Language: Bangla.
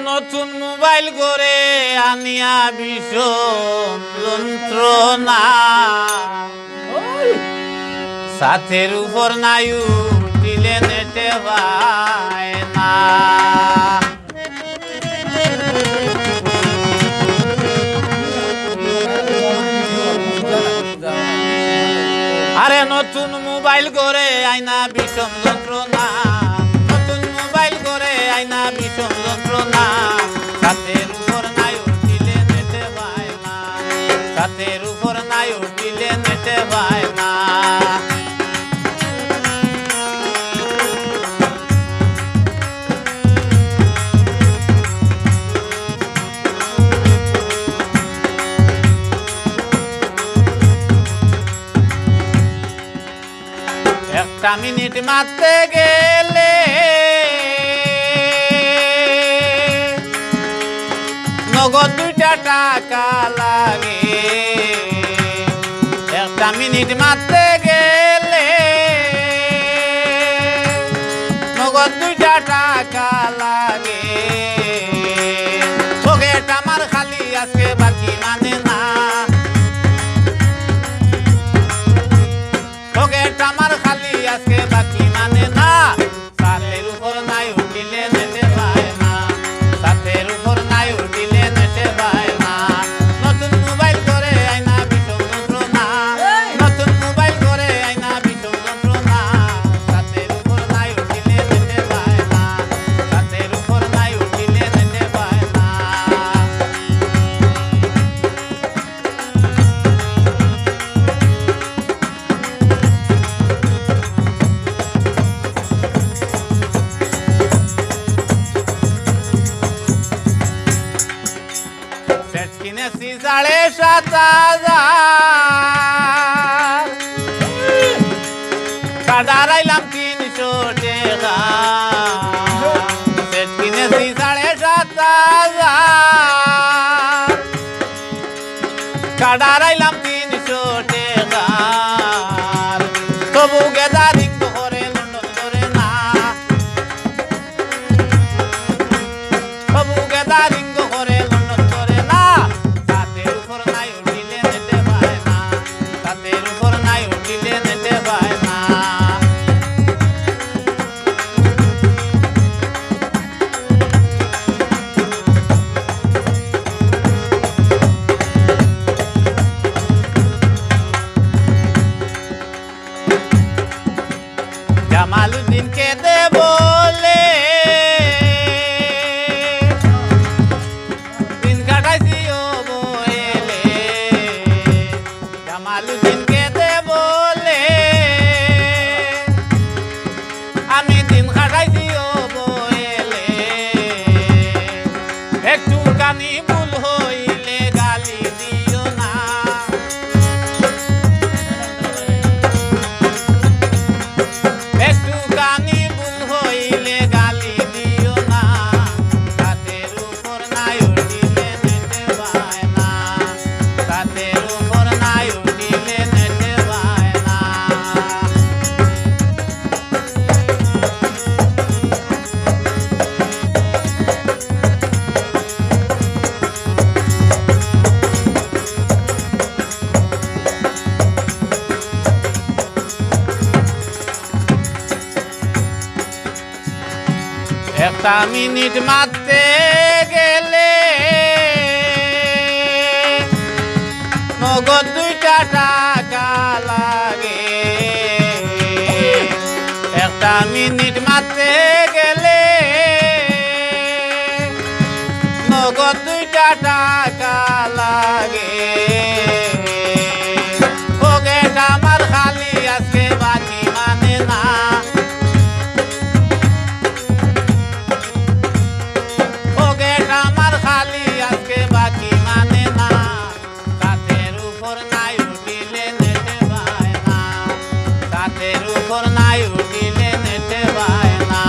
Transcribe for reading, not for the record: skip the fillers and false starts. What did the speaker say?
নতুন মোবাইল করে আনিয়া ভীষণ যন্ত্রণা সাথের উপর নায়ু দিলে নেটে ভাই না আরে নতুন মোবাইল করে আইনা ভীষণ যন্ত্রণা নতুন মোবাইল করে আইনা ভীষণ যন্ত্রণা সাথের উপর নায়ু দিলে নেটে ভাই না সাথের উপর নায়ু দিলে নেটে ভাই না একটা মিনিট মারতে গেলে নগদ 2টা টাকা লাগে একটা মিনিট মারতে গেলে নগদ 2টা টাকা লাগে পকেট আমার খালি আজকে বাকি মানে না পকেট আমার খালি আজকে বাকি মানে না সাথের উপর নাই উঠিলে নেটে ভাই না সাথের উপর নাই উঠিলে নেটে ভাই না নতুন মোবাইল করে আইনা ভীষণ যন্ত্রণা নতুন মোবাইল করে আইনা ভীষণ যন্ত্রণা সাথের উপর নাই উঠিলে নেটে ভাই না সাথের উপর নাই উঠিলে নেটে ভাই না কিনেছি 7,500 কাটারাইলাম 300 টাকা সেট কিনেছি 7,500 কাটারাইলাম 300 টাকা তবু গেদারিং করে লন্ডন ধরে না তবু গেদারিং করে লন্ডন ধরে না সাথের উপর নাই উঠিলে নেটে ভাই না সাথের উপর নাই উঠিলে নেটে ভাই না জামালউদ্দিনকে দে বলে দিন কাটাইছি ও বলে জামালউদ্দিনকে দে বলে আমি দিন কাটাইছি ও বলে একটু কানি ভুল হইলে গালি দিও না একটু কানি ভুল হইলে গালি দিও না সাথের উপর নাই উঠিলে নেটে ভাই না সাথের উপর নাই উঠিলে নেটে ভাই না একটা মিনিট মারতে গেলে নগদ 2টা টাকা লাগে একটা মিনিট মারতে গেলে নগদ 2টা টাকা লাগে পকেট আমার খালি আজকে বাকি মানে না পকেট আমার খালি আজকে বাকি মানে না সাথের উপর নাই উঠিলে নেটে ভাই না সাথের উপর নাই উঠিলে নেটে ভাই না